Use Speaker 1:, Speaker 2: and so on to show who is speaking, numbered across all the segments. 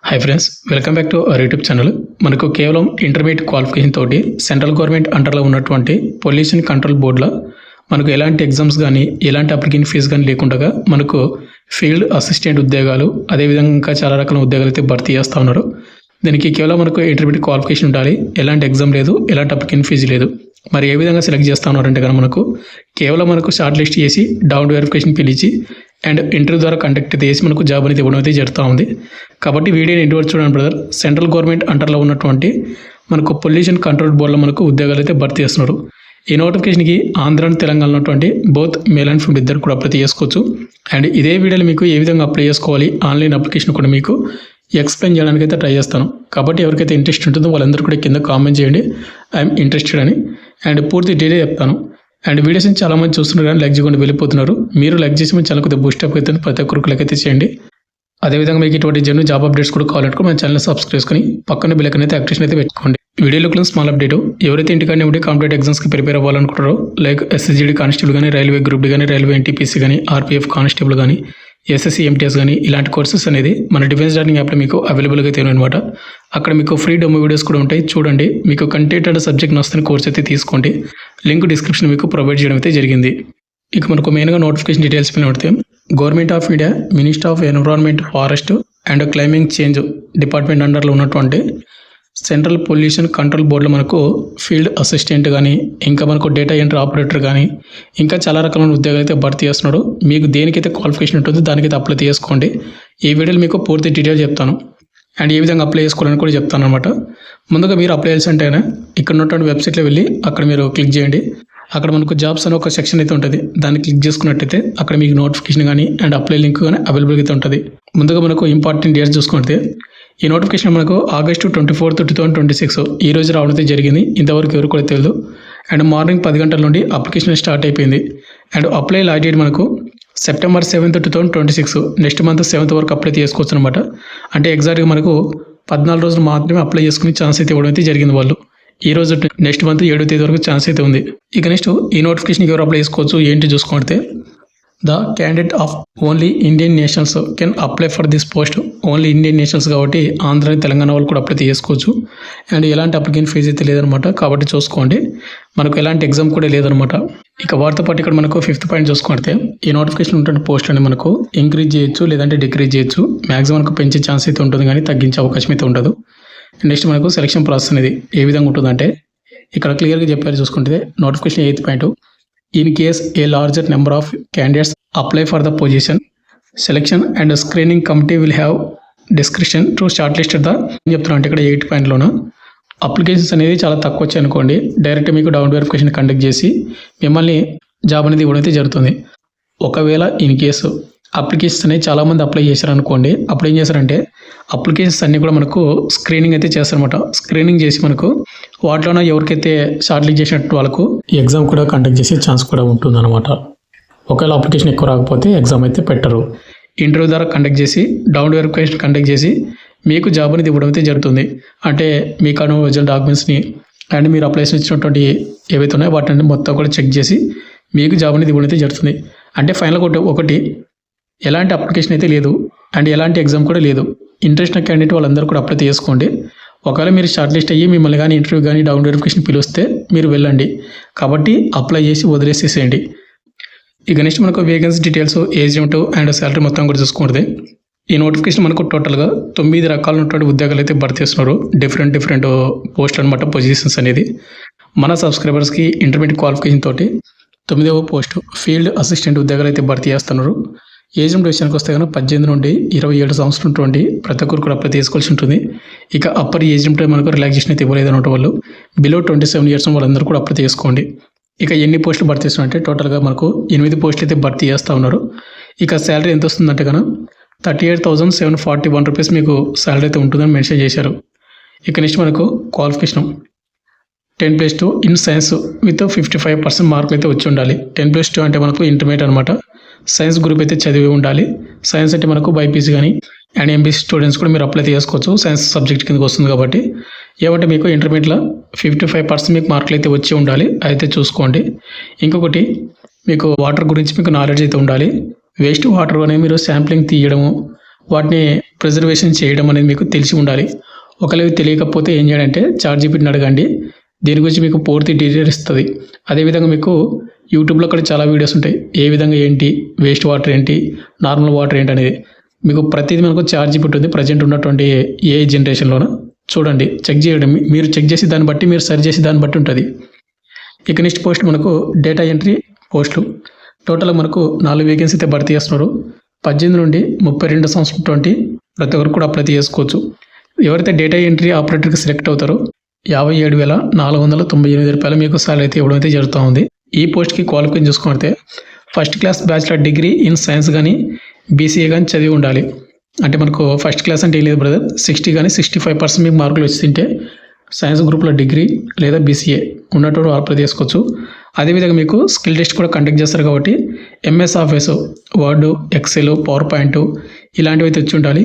Speaker 1: Hi friends, welcome back to our YouTube channel. మనకు కేవలం intermediate qualification తోటి central government అండర్లో ఉన్నటువంటి పొల్యూషన్ కంట్రోల్ బోర్డులో మనకు ఎలాంటి ఎగ్జామ్స్ కానీ ఎలాంటి అప్లికేషన్ ఫీజు కానీ లేకుండా మనకు ఫీల్డ్ అసిస్టెంట్ ఉద్యోగాలు, అదేవిధంగా ఇంకా చాలా రకాల ఉద్యోగాలు అయితే భర్తీ చేస్తూ ఉన్నారు. దీనికి కేవలం మనకు ఇంటర్మీడియట్ క్వాలిఫికేషన్ ఉండాలి, ఎలాంటి ఎగ్జామ్ లేదు, ఎలాంటి అప్లికేషన్ ఫీజు లేదు. మరి ఏ విధంగా సెలెక్ట్ చేస్తూ ఉన్నారంటే కనుక మనకు షార్ట్ లిస్ట్ చేసి డౌన్ వెరిఫికేషన్ పిలిచి అండ్ ఇంటర్వ్యూ ద్వారా కండక్ట్ చేసి మనకు జాబ్ అనేది ఇవ్వడం అయితే జరుగుతూ ఉంది. కాబట్టి వీడియోని ఇంటివరకు చూడండి బ్రదర్. సెంట్రల్ గవర్నమెంట్ అండర్లో ఉన్నటువంటి మనకు పొల్యూషన్ కంట్రోల్ బోర్డులో మనకు ఉద్యోగాలు అయితే భర్తీ చేస్తున్నారు. ఈ నోటిఫికేషన్కి ఆంధ్ర అండ్ తెలంగాణలో ఉన్నటువంటి బోత్ మేల్ అండ్ ఫీమేల్ ఇద్దరు కూడా అప్లై చేసుకోవచ్చు. అండ్ ఇదే వీడియోలో మీకు ఏ విధంగా అప్లై చేసుకోవాలి, ఆన్లైన్ అప్లికేషన్ కూడా మీకు ఎక్స్ప్లెయిన్ చేయడానికి అయితే ట్రై చేస్తాను. కాబట్టి ఎవరికైతే ఇంట్రెస్ట్ ఉంటుందో వాళ్ళందరూ కూడా కింద కామెంట్ చేయండి ఐఎమ్ ఇంట్రెస్టెడ్ అని. అండ్ పూర్తి డీటెయిల్ చెప్తాను. అండ్ వీడియోస్ని చాలామంది చూస్తున్నారు కానీ లైక్ చేయకుండా వెళ్ళిపోతున్నారు. మీరు లైక్ చేసి మన ఛానల్ కొద్దిగా బూస్టప్ అయితే ప్రతి ఒక్కరికి లైక్ అయితే చేయండి. అదేవిధంగా మీకు ఇటువంటి జెన్యూన్ జాబ్ అప్డేట్స్ కూడా కావాలంటే మన ఛానల్ సబ్స్క్రైబ్ చేసుకుని పక్కన బెల్ ఐకాన్ అయితే యాక్టివేషన్ అయితే పెట్టుకోండి. వీడియోలో స్మాల్ అప్డేట్, ఎవరైతే ఇంటికానే ఉండి కాంపిటేటివ్ ఎగ్జామ్స్కి ప్రిపేర్ అవ్వాలనుకుంటారో లైక్ ఎస్ఎస్జీడీ కానిస్టేబుల్ కానీ, రైల్వే గ్రూప్ డి కానీ, రైల్వే ఎన్టీపీసీ కానీ, ఆర్పీఎఫ్ కానిస్టేబుల్ కానీ, ఎస్ఎస్సీ ఎంటీఎస్ కానీ ఇలాంటి కోర్సెస్ అనేది మన డిఫెన్స్ లెర్నింగ్ యాప్లో మీకు అవైలబుల్గా అయితే అనమాట. అక్కడ మీకు ఫ్రీ డెమో వీడియోస్ కూడా ఉంటాయి, చూడండి. మీకు కంటెంట్ అండ్ సబ్జెక్ట్ నస్తున్న కోర్స్ అయితే తీసుకోండి. లింక్ డిస్క్రిప్షన్ మీకు ప్రొవైడ్ చేయడం అయితే జరిగింది. ఇక మనకు మెయిన్గా నోటిఫికేషన్ డీటెయిల్స్ పైన పడితే government of India minister of environment, forest and climate change department అండర్లో ఉన్నటువంటి సెంట్రల్ పొల్యూషన్ కంట్రోల్ బోర్డులో మనకు ఫీల్డ్ అసిస్టెంట్ కానీ, ఇంకా మనకు డేటా ఎంట్రీ ఆపరేటర్ కానీ, ఇంకా చాలా రకాలైన ఉద్యోగాలు అయితే భర్తీ చేస్తున్నాడు. మీకు దేనికైతే క్వాలిఫికేషన్ ఉంటుందో దానికైతే అప్లై చేసుకోండి. ఈ వీడియోలో మీకు పూర్తి డీటెయిల్ చెప్తాను అండ్ ఏ విధంగా అప్లై చేసుకోవాలని కూడా చెప్తాను అనమాట. ముందుగా మీరు అప్లై చేయాల్సింటేనే ఇక్కడ ఉన్నటువంటి వెబ్సైట్లో వెళ్ళి అక్కడ మీరు క్లిక్ చేయండి. అక్కడ మనకు జాబ్స్ అనే ఒక సెక్షన్ అయితే ఉంటుంది. దాన్ని క్లిక్ చేసుకున్నట్టయితే అక్కడ మీకు నోటిఫికేషన్ కానీ అండ్ అప్లై లింక్ కానీ అవైలబుల్గా అయితే ఉంటుంది. ముందుగా మనకు ఇంపార్టెంట్ డేట్స్ చూసుకుంటే ఈ నోటిఫికేషన్ మనకు August 24, 2026 ఈ రోజు రావడం అయితే జరిగింది. ఇంతవరకు ఎవరు కూడా తెలియదు. అండ్ మార్నింగ్ 10 గంటల నుండి అప్లికేషన్ స్టార్ట్ అయిపోయింది. అండ్ అప్లై లాస్ట్ డేట్ మనకు September 7, 2026 నెక్స్ట్ మంత్ 7th వరకు అప్లై చేసుకోవచ్చు అనమాట. అంటే ఎగ్జాక్ట్గా మనకు 14 రోజులు మాత్రమే అప్లై చేసుకునే ఛాన్స్ అయితే ఇవ్వడం అయితే జరిగింది వాళ్ళు. ఈ రోజు నెక్స్ట్ మంత్ 7వ తేదీ వరకు ఛాన్స్ అయితే ఉంది. ఇక నెక్స్ట్ ఈ నోటిఫికేషన్కి ఎవరు అప్లై చేసుకోవచ్చు ఏంటి చూసుకుంటే the candidate of only Indian nationals can apply for this post. Only Indian nationals కాబట్టి ఆంధ్ర తెలంగాణ వాళ్ళు కూడా అప్లై చేసుకోవచ్చు. అండ్ ఎలాంటి అప్లికేషన్ ఫీజు అయితే లేదనమాట. కాబట్టి చూసుకోండి, మనకు ఎలాంటి ఎగ్జామ్ కూడా లేదనమాట. ఇక వాటితో పాటు ఇక్కడ మనకు 5th పాయింట్ చూసుకుంటే ఈ నోటిఫికేషన్ ఉంటున్న పోస్ట్ అని మనకు ఇంక్రీజ్ చేయొచ్చు లేదంటే డిక్రీజ్ చేయొచ్చు. మ్యాక్సిమం మనకు పెంచే ఛాన్స్ అయితే ఉంటుంది కానీ తగ్గించే అవకాశం అయితే ఉండదు. నెక్స్ట్ మనకు సెలక్షన్ ప్రాసెస్ అనేది ఏ విధంగా ఉంటుందంటే ఇక్కడ క్లియర్గా చెప్పారు. చూసుకుంటే notification 8th point, in case A larger number of candidates apply for the position, selection and screening committee will have description to short list the చెప్తున్నా. అంటే ఇక్కడ 8th పాయింట్లోన అప్లికేషన్స్ అనేది చాలా తక్కువ వచ్చాయి అనుకోండి, డైరెక్ట్ మీకు డౌన్ వెరిఫికేషన్ కండక్ట్ చేసి మిమ్మల్ని జాబ్ అనేది ఇవ్వడం అయితే జరుగుతుంది. ఒకవేళ ఇన్ కేసు అప్లికేషన్స్ అనేవి చాలామంది అప్లై చేశారనుకోండి, అప్పుడు ఏం చేశారంటే అప్లికేషన్స్ అన్నీ కూడా మనకు స్క్రీనింగ్ అయితే చేస్తారనమాట. స్క్రీనింగ్ చేసి మనకు వాటిలోనే ఎవరికైతే షార్ట్ లిస్ట్ చేసినట్టు వాళ్ళకు ఎగ్జామ్ కూడా కండక్ట్ చేసే ఛాన్స్ కూడా ఉంటుందన్నమాట. ఒకవేళ అప్లికేషన్ ఎక్కువ రాకపోతే ఎగ్జామ్ అయితే పెట్టరు. ఇంటర్వ్యూ ద్వారా కండక్ట్ చేసి డౌన్ వెరిఫికేషన్ కండక్ట్ చేసి మీకు జాబ్ అనేది ఇవ్వడం అయితే జరుగుతుంది. అంటే మీకు ఒరిజినల్ డాక్యుమెంట్స్ని అండ్ మీరు అప్లై చేసినటువంటి ఏవైతే ఉన్నాయో వాటిని మొత్తం కూడా చెక్ చేసి మీకు జాబ్ అనేది ఇవ్వడం అయితే జరుగుతుంది. అంటే ఫైనల్ ఒకటి ఎలాంటి అప్లికేషన్ అయితే లేదు అండ్ ఎలాంటి ఎగ్జామ్ కూడా లేదు. ఇంట్రెస్ట్ ఉన్న క్యాండిడేట్ వాళ్ళందరూ కూడా అప్లై చేసుకోండి. ఒకవేళ మీరు షార్ట్ లిస్ట్ అయ్యి మిమ్మల్ని కానీ ఇంటర్వ్యూ కానీ డౌన్ వెరిఫికేషన్ పిలిస్తే మీరు వెళ్ళండి. కాబట్టి అప్లై చేసి వదిలేసేసేయండి. ఇక నెక్స్ట్ మనకు vacancy details, age limit and salary మొత్తం కూడా చూసుకుంటుంది. ఈ నోటిఫికేషన్ మనకు టోటల్గా 9 రకాలైనటువంటి ఉద్యోగాలు అయితే భర్తీ చేస్తున్నారు. డిఫరెంట్ పోస్టులు అనమాట, పొజిషన్స్ అనేది. మన సబ్స్క్రైబర్స్కి ఇంటర్మీడియట్ క్వాలిఫికేషన్ తోటి 9వ పోస్ట్ ఫీల్డ్ అసిస్టెంట్ ఉద్యోగాలు అయితే భర్తీ చేస్తున్నారు. ఏజ్ లిమిట్ విషయానికి వస్తే కనుక 18 నుండి 27 సంవత్సరాలు ఉన్నటువంటి ప్రతి ఒక్కరు కూడా అప్లై చేసుకోవాల్సి ఉంటుంది. ఇక అప్పర్ ఏజ్ లిమిట్ మనకు రిలాక్సేషన్ అయితే ఇవ్వలేదు అనమాట. వాళ్ళు బిలో 27 ఇయర్స్ వాళ్ళందరూ కూడా అప్లై చేసుకోండి. ఇక ఎన్ని పోస్టులు భర్తీ చేస్తున్నారంటే టోటల్గా మనకు 8 పోస్టులు అయితే భర్తీ చేస్తూ ఉన్నారు. ఇక శాలరీ ఎంత వస్తుందంటే కనుక 38,741 రూపీస్ మీకు శాలరీ అయితే ఉంటుందని మెన్షన్ చేశారు. ఇక నెక్స్ట్ మనకు క్వాలిఫికేషన్ 10+2 ఇన్ సైన్స్ విత్ 55% మార్కులు అయితే వచ్చి ఉండాలి. 10+2 అంటే మనకు ఇంటర్మీడియట్ అనమాట. సైన్స్ గ్రూప్ అయితే చదివి ఉండాలి. సైన్స్ అంటే మనకు బైపీసీ కానీ అండ్ ఎంపీసీ స్టూడెంట్స్ కూడా మీరు అప్లై చేసుకోవచ్చు. సైన్స్ సబ్జెక్ట్ కిందకి వస్తుంది కాబట్టి ఏమంటే మీకు ఇంటర్మీడియట్లో 55% మీకు మార్కులు అయితే వచ్చి ఉండాలి. అయితే చూసుకోండి. ఇంకొకటి మీకు వాటర్ గురించి మీకు నాలెడ్జ్ అయితే ఉండాలి. వేస్ట్ వాటర్ అనేది మీరు శాంప్లింగ్ తీయడము, వాటిని ప్రిజర్వేషన్ చేయడం అనేది మీకు తెలిసి ఉండాలి. ఒకవేళ తెలియకపోతే ఏం చేయాలంటే చాట్‌జీపీటీని అడగండి. దీని గురించి మీకు పూర్తి డీటెయిల్స్ ఇస్తది. అదేవిధంగా మీకు యూట్యూబ్‌లో కూడా చాలా వీడియోస్ ఉంటాయి. ఏ విధంగా ఏంటి, వేస్ట్ వాటర్ ఏంటి, నార్మల్ వాటర్ ఏంటి అనేది. మీకు ప్రతిదీ మనకు చాట్‌జీపీటీ ఉంది. ప్రెజెంట్ ఉన్నటువంటి ఏఐ జనరేషన్‌లోన. చూడండి, చెక్ చేయడం. మీరు చెక్ చేసి దాన్ని బట్టి, మీరు సెర్చ్ చేసి దాన్ని బట్టి ఉంటది. ఇక నెక్స్ట్ పోస్ట్ మనకు డేటా ఎంట్రీ పోస్టులు. టోటల్‌గా మనకు 4 వేకెన్సీ అయితే భర్తీ చేస్తున్నారు. 18 నుండి 32 సంవత్సరం ప్రతి ఒక్కరు కూడా అప్లై చేసుకోవచ్చు. ఎవరైతే డేటా ఎంట్రీ ఆపరేటర్‌కి సెలెక్ట్ అవుతారో ₹57,498 మీకు సాలరీ అయితే ఇవ్వడం అయితే జరుగుతూ ఉంది. ఈ పోస్ట్‌కి క్వాలిఫికేషన్ చూసుకుంటే first class bachelor degree in science కానీ, బీసీఏ కానీ చదివి ఉండాలి. అంటే మనకు ఫస్ట్ క్లాస్ అంటే ఏం లేదు బ్రదర్, 60 కానీ 65% మీకు మార్కులు వచ్చింటే సైన్స్ గ్రూప్లో డిగ్రీ లేదా బీసీఏ ఉన్నటువంటి అప్లై చేసుకోవచ్చు. అదేవిధంగా మీకు స్కిల్ టెస్ట్ కూడా కండక్ట్ చేస్తారు కాబట్టి MS office, word, excel, power point ఇలాంటివి అయితే వచ్చి ఉండాలి.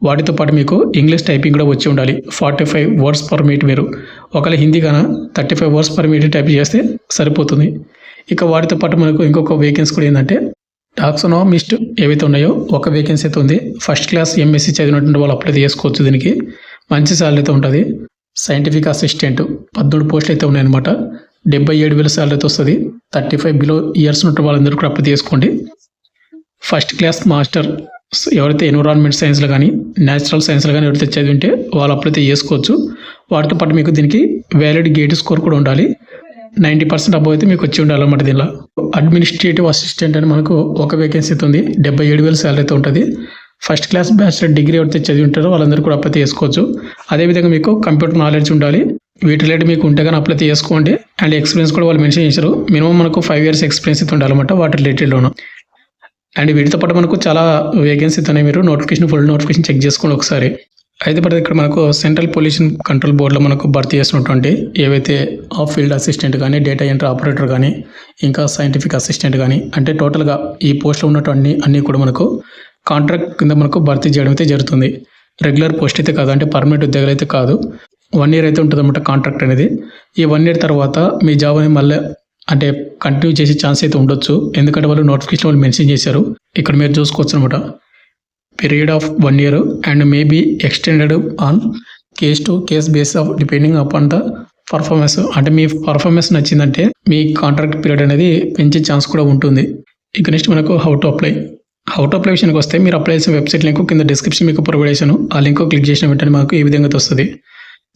Speaker 1: వాటితో పాటు మీకు ఇంగ్లీష్ టైపింగ్ కూడా వచ్చి ఉండాలి. 45 వర్డ్స్ పర్ మినిట్. మీరు ఒకవేళ హిందీ కన్నా 35 వర్డ్స్ పర్ మినిట్ టైప్ చేస్తే సరిపోతుంది. ఇక వాటితో పాటు మనకు ఇంకొక వేకెన్సీ కూడా ఏంటంటే టాక్సోనామిస్ట్ ఏవైతే ఉన్నాయో ఒక వేకెన్సీ అయితే ఉంది. ఫస్ట్ క్లాస్ ఎంఎస్సీ చదివినటువంటి వాళ్ళు అప్లై చేసుకోవచ్చు. దీనికి మంచి సాలరీ అయితే ఉంటుంది. సైంటిఫిక్ అసిస్టెంట్ 13 పోస్టులు అయితే ఉన్నాయన్నమాట. 77,000 సాలరీ అయితే వస్తుంది. 35 బిలో ఇయర్స్ ఉన్న వాళ్ళందరూ కూడా అప్లై చేసుకోండి. ఫస్ట్ క్లాస్ మాస్టర్ ఎవరైతే ఎన్విరాన్మెంట్ సైన్స్లో కానీ, న్యాచురల్ సైన్స్లో కానీ ఎవరైతే చదివింటే వాళ్ళు అప్లై అయితే చేసుకోవచ్చు. వాటితో పాటు మీకు దీనికి వ్యాలిడ్ గేట్ స్కోర్ కూడా ఉండాలి. 90% అబౌవ్ అయితే మీకు వచ్చి ఉండాలన్నమాట. దీనిలో అడ్మినిస్ట్రేటివ్ అసిస్టెంట్ అని మనకు ఒక వేకెన్సీ అయితే ఉంది. 77,000 సాలరీ అయితే ఉంటుంది. ఫస్ట్ క్లాస్ బ్యాచిలర్ డిగ్రీ ఎవరైతే చదివి ఉంటారో వాళ్ళందరూ కూడా అప్లై చేసుకోవచ్చు. అదేవిధంగా మీకు కంప్యూటర్ నాలెడ్జ్ ఉండాలి. వీటి రిలేటెడ్ మీకు ఉంటే కానీ అప్లై చేసుకోండి. అండ్ ఎక్స్పీరియన్స్ కూడా వాళ్ళు మెన్షన్ చేశారు. మినిమం మనకు 5 years ఎక్స్పీరియన్స్ అయితే ఉండాలన్నమాట వాటి రిలేటెడ్లోను. అండ్ వీటితో పాటు మనకు చాలా వేకెన్సీ ఉన్నాయి. మీరు ఫుల్ నోటిఫికేషన్ చెక్ చేసుకోండి ఒకసారి. అయితే పడితే ఇక్కడ మనకు సెంట్రల్ పొల్యూషన్ కంట్రోల్ బోర్డులో మనకు భర్తీ చేసినటువంటి ఏవైతే ఆఫ్ ఫీల్డ్ అసిస్టెంట్ కానీ, డేటా ఎంట్రీ ఆపరేటర్ కానీ, ఇంకా సైంటిఫిక్ అసిస్టెంట్ కానీ, అంటే టోటల్గా ఈ పోస్ట్లో ఉన్నటువంటి అన్నీ కూడా మనకు కాంట్రాక్ట్ కింద మనకు భర్తీ చేయడం అయితే జరుగుతుంది. రెగ్యులర్ పోస్ట్ అయితే కాదు, అంటే పర్మనెంట్ ఉద్యోగాలు అయితే కాదు. 1 year అయితే ఉంటుంది అన్నమాట కాంట్రాక్ట్ అనేది. ఈ 1 year తర్వాత మీ జాబ్ అనేది మళ్ళీ అంటే కంటిన్యూ చేసే ఛాన్స్ అయితే ఉండొచ్చు. ఎందుకంటే వాళ్ళు నోటిఫికేషన్ వాళ్ళు మెన్షన్ చేశారు. ఇక్కడ మీరు చూసుకోవచ్చు అనమాట. Period of 1 year and may be extended on case to case base of depending upon the performance. అంటే మీ పర్ఫార్మెన్స్ నచ్చిందంటే మీ కాంట్రాక్ట్ పీరియడ్ అనేది పెంచే ఛాన్స్ కూడా ఉంటుంది. ఇక నెక్స్ట్ మనకు హౌ టు అప్లై విషయానికి వస్తే మీరు అప్లై చేసిన వెబ్సైట్ లింక్ కింద డిస్క్రిప్షన్ మీకు ప్రొవైడ్ చేశాను. ఆ లింక్ క్లిక్ చేసిన వెంటనే మనకు ఈ విధంగా వస్తుంది.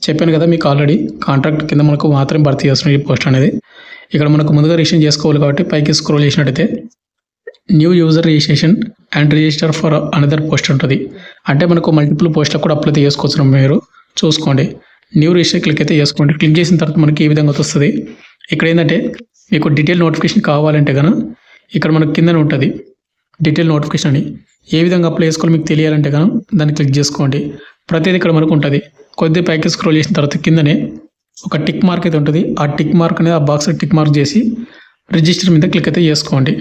Speaker 1: చెప్పాను కదా మీకు ఆల్రెడీ కాంట్రాక్ట్ కింద మనకు మాత్రమే భర్తీ చేస్తున్న ఈ పోస్ట్ అనేది. ఇక్కడ మనకు ముందుగా రిజిస్ట్రేషన్ చేసుకోవాలి కాబట్టి పైకి స్క్రోల్ చేసినట్టయితే new user registration and register for another post ఉంటుంది. అంటే మనకు మల్టిపుల్ పోస్ట్లకు కూడా అప్లై చేసుకోవచ్చు. మీరు చూసుకోండి. న్యూ రిజిస్టర్ క్లిక్ అయితే చేసుకోండి. క్లిక్ చేసిన తర్వాత మనకి ఈ విధంగా వస్తుంది. ఇక్కడ ఏంటంటే మీకు డీటెయిల్ నోటిఫికేషన్ కావాలంటే కనుక ఇక్కడ మనకు కిందనే ఉంటుంది డీటెయిల్ నోటిఫికేషన్ అని. ఏ విధంగా అప్లై చేసుకోవాలి మీకు తెలియాలంటే కనుక దాన్ని క్లిక్ చేసుకోండి. ప్రతిదీ ఇక్కడ మనకు ఉంటుంది. కొద్దిగా పైకి స్క్రోల్ చేసిన తర్వాత కిందనే ఒక టిక్ మార్క్ అయితే ఉంటుంది. ఆ టిక్ మార్క్ అనేది ఆ బాక్స్ టిక్ మార్క్ చేసి రిజిస్టర్ మీద క్లిక్ అయితే చేసుకోండి.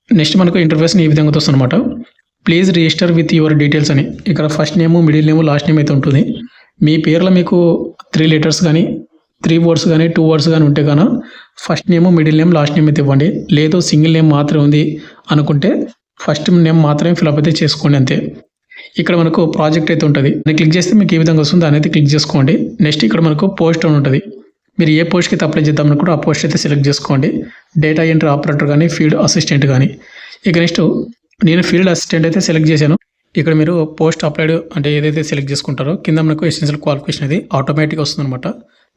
Speaker 1: నెక్స్ట్ మనకు ఇంటర్ఫేస్ ఈ విధంగా వస్తుంది అనమాట. Please register with your details అని. ఇక్కడ first name, middle name, last name అయితే ఉంటుంది. మీ పేర్లో మీకు 3 letters కానీ, 3 words కానీ, 2 words కానీ ఉంటే కనుక first name, middle name, last name అయితే ఇవ్వండి. లేదు సింగిల్ నేమ్ మాత్రమే ఉంది అనుకుంటే ఫస్ట్ నేమ్ మాత్రమే ఫిల్అప్ అయితే చేసుకోండి అంతే. ఇక్కడ మనకు ప్రాజెక్ట్ అయితే ఉంటుంది. దాన్ని క్లిక్ చేస్తే మీకు ఏ విధంగా వస్తుందో దాని అయితే క్లిక్ చేసుకోండి. నెక్స్ట్ ఇక్కడ మనకు పోస్ట్ అని ఉంటుంది. మీరు ఏ పోస్ట్కి అయితే అప్లై చేద్దాం అనుకుంటే ఆ పోస్ట్ అయితే సెలెక్ట్ చేసుకోండి. డేటా ఎంట్రీ ఆపరేటర్ కానీ, ఫీల్డ్ అసిస్టెంట్ కానీ. ఇక నెక్స్ట్ నేను ఫీల్డ్ అసిస్టెంట్ అయితే సెలెక్ట్ చేశాను. ఇక్కడ మీరు పోస్ట్ అప్లైడ్ అంటే ఏదైతే సెలెక్ట్ చేసుకుంటారో కింద మనకు ఎసెన్షియల్ క్వాలిఫికేషన్ అది ఆటోమేటిక్గా వస్తుంది అనమాట.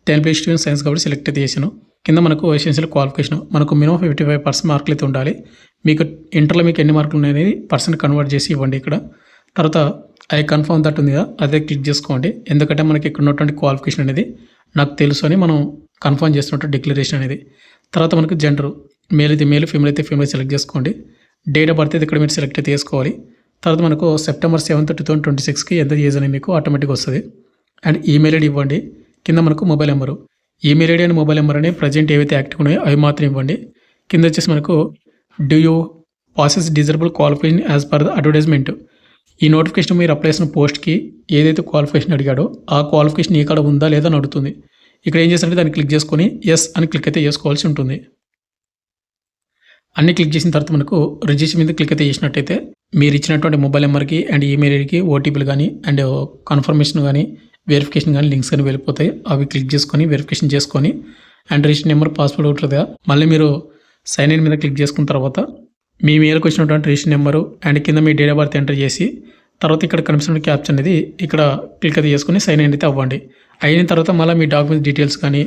Speaker 1: 10 స్టూడెంట్ సైన్స్ కాబట్టి సెలెక్ట్ అయితే చేశాను. కింద మనకు ఎసెన్షియల్ క్వాలిఫికేషన్ మనకు మినిమం 55% మార్కులు అయితే ఉండాలి. మీకు ఇంటర్లో మీకు ఎన్ని మార్కులు ఉన్నాయనేది పర్సెంట్ కన్వర్ట్ చేసి ఇవ్వండి. ఇక్కడ తర్వాత ఐ కన్ఫర్మ్ దట్ ఉంది కదా, అదే క్లిక్ చేసుకోండి. ఎందుకంటే మనకి ఇక్కడ ఉన్నటువంటి క్వాలిఫికేషన్ అనేది నాకు తెలుసు అని మనం కన్ఫర్మ్ చేస్తున్నట్టు డిక్లరేషన్ అనేది. తర్వాత మనకు జెండర్ మేల్ అయితే మేల్, ఫీమేల్ అయితే ఫీమేల్ సెలెక్ట్ చేసుకోండి. డేట్ ఆఫ్ బర్త్ అయితే ఇక్కడ మీరు సెలెక్ట్ అయితే చేసుకోవాలి. తర్వాత మనకు September 7th, 2026కి ఎంత ఏజ్ అని మీకు ఆటోమేటిక్గా వస్తుంది. అండ్ ఈమెయిల్ ఐడి ఇవ్వండి. కింద మనకు mobile number, email ID and mobile number అని ప్రజెంట్ ఏవైతే యాక్టివ్ ఉన్నాయో అవి మాత్రం ఇవ్వండి. కింద వచ్చేసి మనకు do you passes desirable qualification as per the advertisement. ఈ నోటిఫికేషన్ మీరు అప్లై చేసిన పోస్ట్కి ఏదైతే క్వాలిఫికేషన్ అడిగాడో ఆ క్వాలిఫికేషన్ ఇక్కడ ఉందా లేదా అని అడుగుతుంది. ఇక్కడ ఏం చేస్తారంటే దాన్ని క్లిక్ చేసుకొని ఎస్ అని క్లిక్ అయితే చేసుకోవాల్సి ఉంటుంది. అన్ని క్లిక్ చేసిన తర్వాత మనకు రిజిస్టర్ మీద క్లిక్ అయితే చేసినట్టయితే మీరు ఇచ్చినటువంటి మొబైల్ నెంబర్కి అండ్ ఈమెయిల్ ఐడికి ఓటీపీలు కానీ అండ్ కన్ఫర్మేషన్ కానీ వెరిఫికేషన్ కానీ లింక్స్ కానీ వెళ్ళిపోతాయి. అవి క్లిక్ చేసుకొని వెరిఫికేషన్ చేసుకొని అండ్ రిజిస్టర్ నెంబర్ పాస్వర్డ్ ఉంటుందిగా మళ్ళీ మీరు సైన్ ఇన్ మీద క్లిక్ చేసుకున్న తర్వాత మీ మెయిల్కి వచ్చినటువంటి రిజిస్టర్ నెంబరు అండ్ కింద మీ డేట్ ఆఫ్ బర్త్ ఎంటర్ చేసి తర్వాత ఇక్కడ కనిపిస్తున్న క్యాప్చర్ అనేది ఇక్కడ క్లిక్ అయితే చేసుకొని సైన్ ఇన్ అయితే అవ్వండి. అయిన తర్వాత మళ్ళీ మీ డాక్యుమెంట్ డీటెయిల్స్ కానీ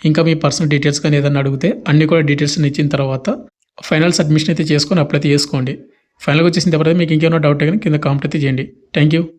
Speaker 1: ఇంకా మీ పర్సనల్ డీటెయిల్స్ కానీ ఏదైనా అడిగితే అన్నీ కూడా డీటెయిల్స్ ఇచ్చిన తర్వాత ఫైనల్ సబ్మిషన్ అయితే చేసుకొని అప్లై అయితే చేసుకోండి. ఫైనల్గా వచ్చేసిన తర్వాత మీకు ఇంకేమైనా డౌట్ కానీ కింద కామెంట్ అయితే చేయండి. Thank you.